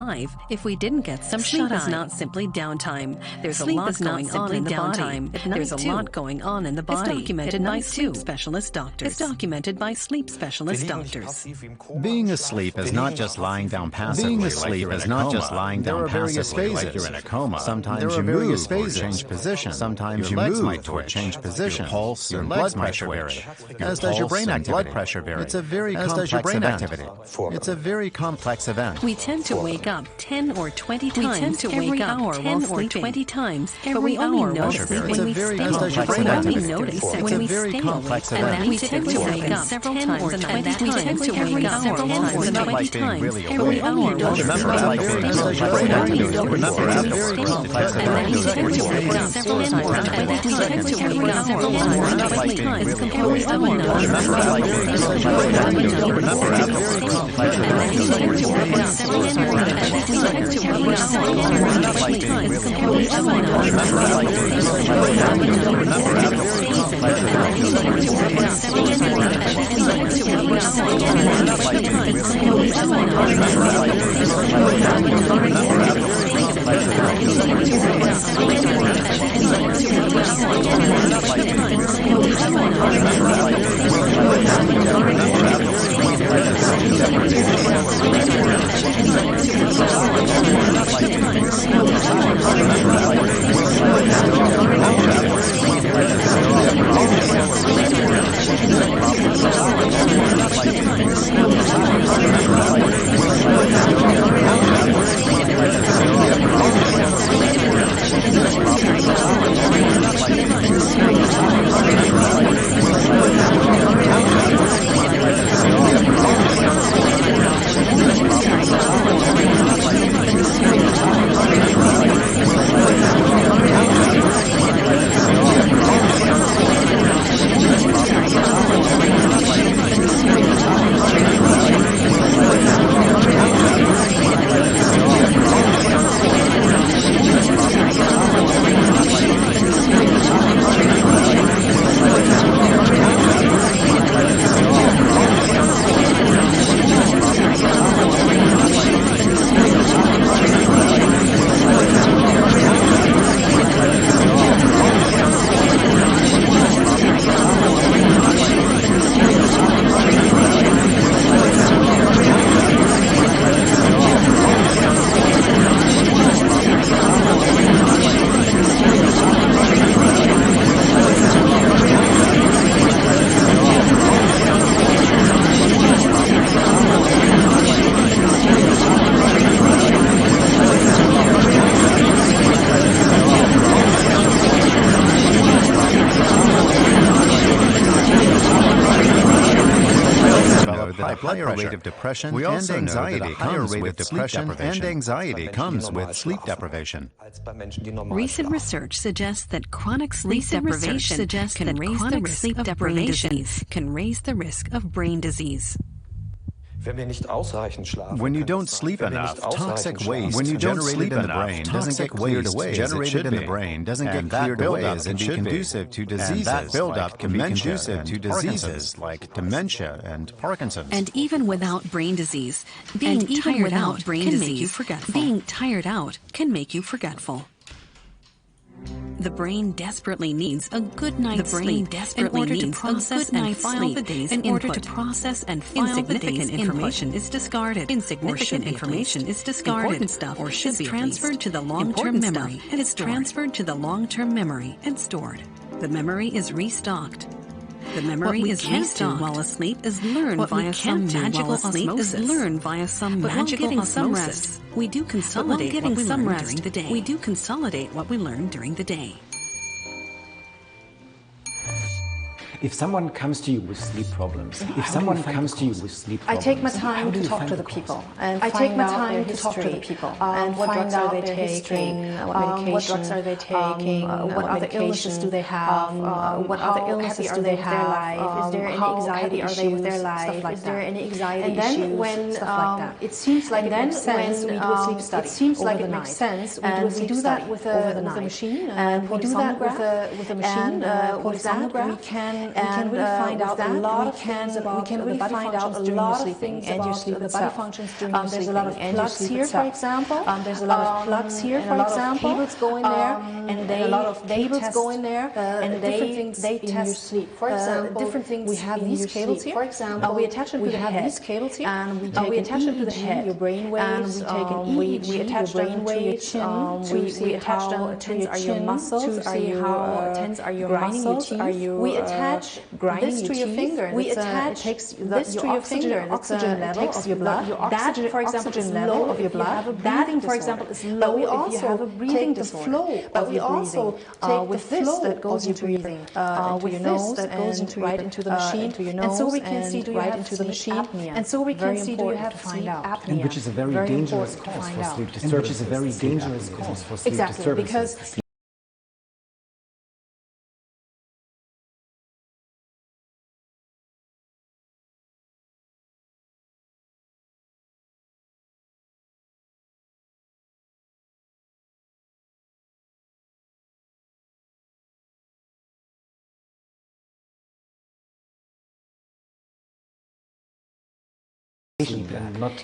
if we didn't get some sleep is not simply downtime. There's a lot going on in the body. There's a lot going on in the body. It's documented by sleep specialist doctors. It's documented by sleep specialist doctors. Being asleep is not just lying down passively. Being asleep is not just lying down passively like you're in a coma. Sometimes you move or change position. Sometimes you move or change position. Your pulse, your blood pressure vary. As does your brain activity. Blood pressure vary. It's a very complex event. It's a very complex event. We tend to wake up 10 or 20 times every hour 10 or 20 times every hour while sleeping. When we stay awake, we notice that when we stay awake, and that we tend to wake up several times a night. We tend to wake up several times or 20 times every hour while sleeping. Remember, it's very complex event. And then we tend to wake up several times or 20 times. We tend to wake up several times or 20 times every hour while rate of depression and anxiety comes with depression and anxiety comes with sleep deprivation. Recent research suggests that chronic sleep deprivation can raise the risk of brain disease. When you don't sleep enough, toxic waste generated in the brain doesn't get cleared away generated in the brain doesn't get cleared away as it should be. Conducive to diseases. That buildup can be conducive to diseases like dementia and Parkinson's. And even without brain disease, being tired out can make you forgetful. Being tired out can make you forgetful. The brain desperately needs a good night's sleep in order to process and file the day's input. In order to process and file the day's information is discarded. Insignificant information is discarded. Important stuff or should be transferred to the long-term memory and is transferred to the long-term memory and stored. The memory is restocked. The memory is restocked while asleep is learned via some magical osmosis. We do consolidate what we learn during the day. We do consolidate what we learn during the day. If someone comes to you with sleep problems, I take my time to talk to the people and find out what drugs are they taking, what drugs are they taking, what other illnesses do they have, what other illnesses do they have, their life, is there any anxiety issues, stuff like that. And then when it seems like it makes sense, we do a sleep study. It seems like it makes sense, and we do that with a machine, and we do that with a machine. For example, we can can really find out a lot of things about the body functions during your sleeping and your sleep itself. There's a lot of plugs here, for example. There's a lot of plugs here, for example. Cables go in there, and a lot of cables go in there, and they test your sleep. For example, different things. We have these cables here. For example, we attach them to the head. These cables here, and we attach them to the head. Your brain waves. We attach them to your chin. We attach them to your chin muscles. To see how tense are your muscles. We attach this to your finger. We attach this to your finger. Oxygen level of your blood. That, for example, is low of your blood. That, for example, is low. We also take the flow. But we also take the flow that goes into breathing, with your nose that goes into right into the machine, and so we can see do you have sleep apnea. And so we can see do you have sleep apnea. Which is a very dangerous cause for sleep disturbance. Which is a very dangerous cause for sleep disturbances. Because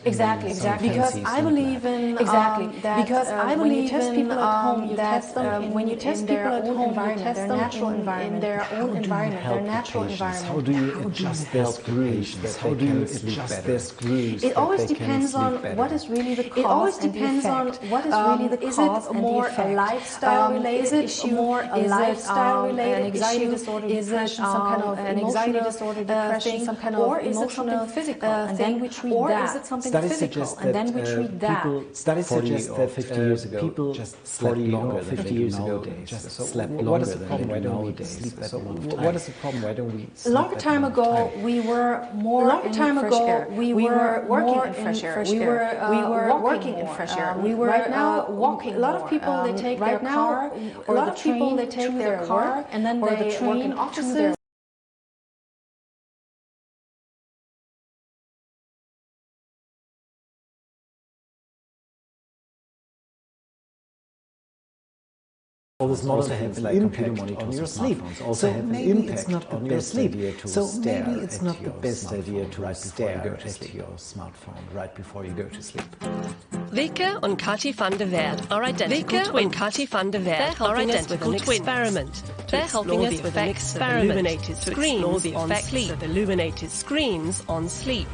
Exactly. Because I believe in because I believe when you test people at home, you test them when you test people at home, you test their natural environment, their own environment, their natural environment. How do you adjust their screws? How do you adjust their screws? It always depends on what is really the cause. It always depends on what is really the cause and the effect. Is it more a lifestyle related issue? More a lifestyle related anxiety disorder, depression, some kind of an anxiety disorder, depression, some kind of emotional, physical, and then we treat or that. Is it something physical, and then we treat that. Studies suggest that 50 years ago, people just slept longer than 50 years ago. Just slept longer. What is the problem? Why don't we sleep that what is the problem? Why don't we sleep? A long time ago, we were more in fresh air. We were working in fresh air. We were working in fresh air. We were right now walking. A lot of people they take their car or the train. They take their car and then they work in offices. All this models have an impact on your sleep. So maybe it's not the best idea to maybe it's not the best idea to stare at your smartphone right before you go to sleep. Rike und Kati van der Weerd are identical twins. Kati van der Weerd are identical with an experiment. They're helping us with an experiment illuminated screens the effects of illuminated screens on sleep.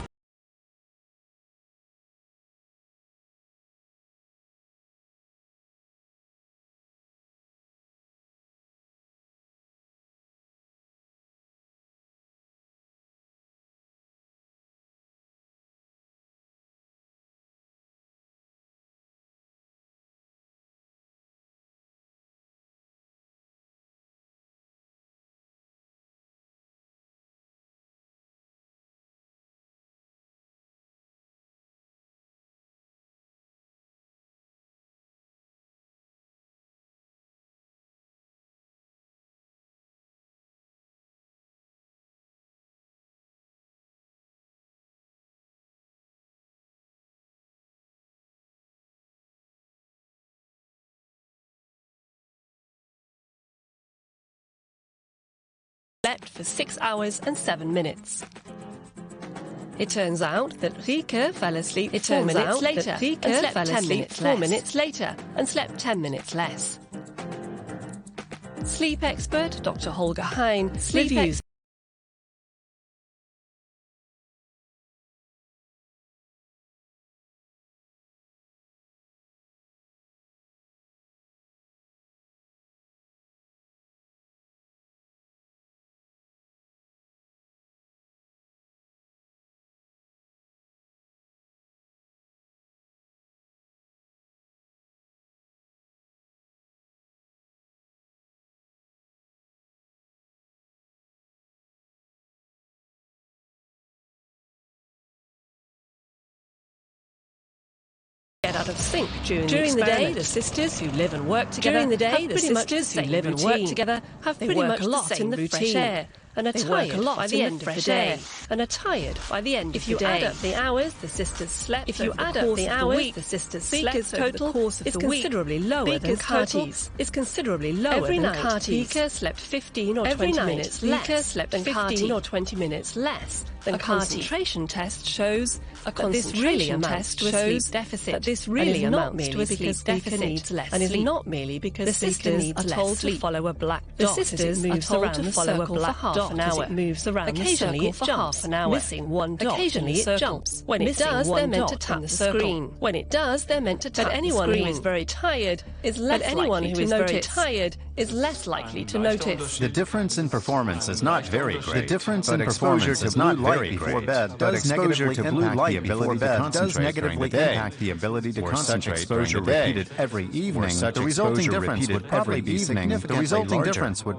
Slept for 6 hours and 7 minutes. It turns out that Rike fell asleep 4 minutes later and slept 10 minutes 4 minutes later and slept 10 minutes less. Sleep expert Dr. Holger Hein reviews. Get out of sync during the day. The sisters who live and work together have pretty much the same routine. Have pretty much the same routine. and are tired by the end of the day. And are tired by the end of the day. If you add up the hours the sisters slept, if you add up the hours the sisters slept, Beeka's total is considerably lower than Kati's. Is considerably lower than Kati's. Beeka slept 15 or 20 minutes less. Beeka slept 15 or 20 minutes less than Kati. Concentration test shows that this really amounts to a sleep deficit. That this really amounts to a sleep deficit needs less and is not merely because the sisters are told to follow a black dot. The sisters are told to follow a black dot as it moves around the circle. Occasionally it jumps, missing one dot. Occasionally it jumps. When it does, they're meant to tap the screen. When it does, they're meant to tap the screen. But anyone who is very tired is less likely to notice. Is less likely to notice. The difference in performance is not very great. The difference in performance is not very great. But exposure to blue light before bed does negatively impact the ability to concentrate. Such exposure repeated every evening, the resulting difference would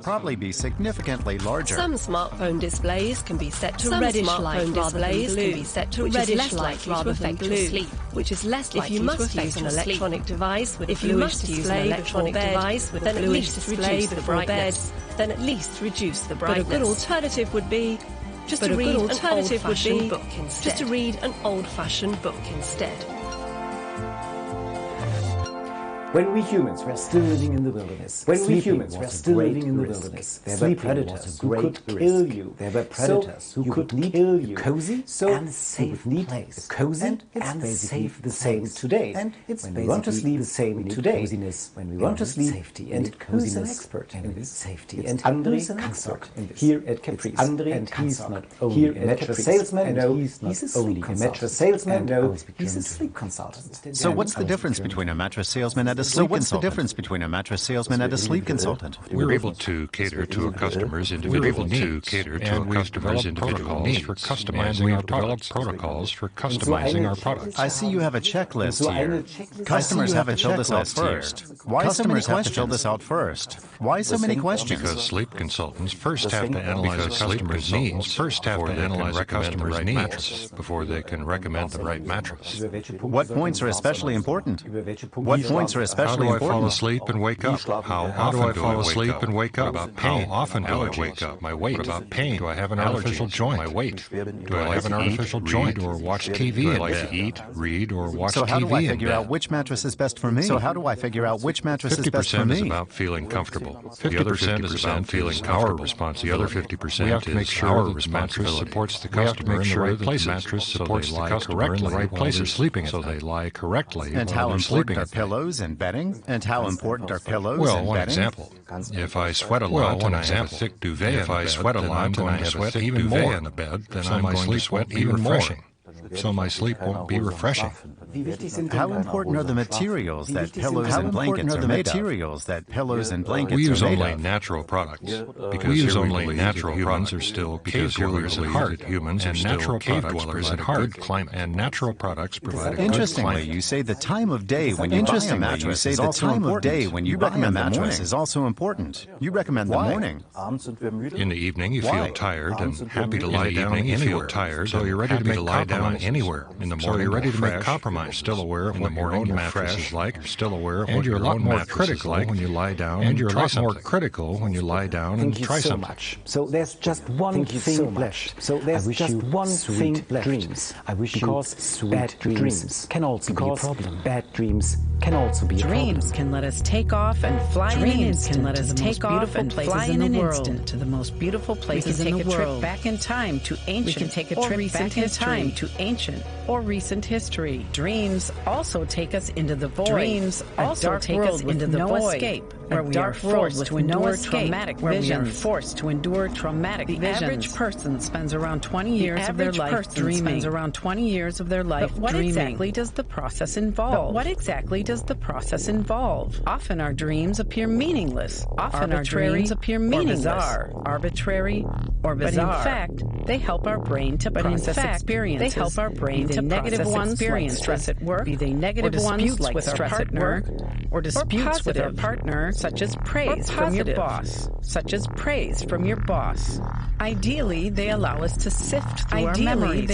probably be significantly larger. Some smartphone displays can be set to reddish light rather than blue, which is less likely to affect blue, which is less likely to affect an electronic device with a bluish display before bed, then at least reduce the brightness. Then at least reduce the brightness. But a good alternative would be just to read an old-fashioned book instead. Just to read an old-fashioned book instead. When we humans were still living in the wilderness, there were predators who could kill you. There were predators who could kill you. Cozy and safe place. Cozy and safe the same today. And it's when we want to sleep the same today. When we want to sleep safety and who's an expert in this? Safety and André Kansok here at Caprice. And he's not only a mattress salesman. No, he's not only a mattress salesman. No, he's a sleep consultant. So what's the difference between a mattress salesman and a sleep consultant? The difference between a mattress salesman and a sleep consultant? We're able to cater to a customer's individual needs, and we've developed protocols for customizing our products. I see you have a checklist here. Customers have to fill this out first. Why so many questions? Why so many questions? Because sleep consultants first have to analyze customers' needs before they can recommend the right mattress. Before they can recommend the right mattress. What points are especially important? How do I fall asleep and wake up? How do I fall asleep and wake up? About pain? How often do I wake up? My weight. What about pain? Do I have an artificial joint? My weight. Do I have an artificial joint or watch TV? Do I like to eat, read, or watch TV? So how do I figure out which mattress is best for me? 50% is about feeling comfortable. 50% is about feeling comfortable. The other 50% we have to make sure that the mattress supports the customer in the right places. Mattress supports the customer in the right places, sleeping so they lie correctly. And how important are pillows and bedding? Well, one example. If I sweat a lot and I have a thick duvet, if I sweat a lot and I have a thick duvet in the bed, then I'm going to sweat even more. So my sleep won't be refreshing. How important are the materials that pillows and blankets are made of? We use only natural products. Because we use only natural products are still cave dwellers at heart. Humans and natural cave dwellers at heart. Climate and natural products provide a good climate. Interestingly, you say the time of day when you buy a mattress is also important. You recommend the mattress is also important. You recommend the morning. In the evening, you feel tired and happy to lie down anywhere. So you're ready to make lie down anywhere. In the morning, you're ready to make compromise. Still aware of what your own mattress is like. You're still aware of what your own mattress is like when you lie down. And you're a lot more critical when you lie down and try something. So there's just one thing left. So there's just one thing left. Dreams. I wish because bad dreams can also be a problem. Bad dreams can also be a problem. Dreams can let us take off and fly in an instant. Can let us take off and fly in an instant to the most beautiful places in the world. We can take a trip back in time to ancient. We can take a trip back in time to ancient or recent history. Dreams also take us into the void. Dreams also take us into the void. Escape, where we are forced to endure traumatic visions. The average person spends around 20 years of their life dreaming. But what exactly does the process involve? Often our dreams appear meaningless. Arbitrary or bizarre. But in fact, they help our brain to process experiences. Be they negative ones like stress at work, be they negative ones like stress at work, or disputes with our partner, such as praise from your boss. Ideally, they allow us to sift through our memories,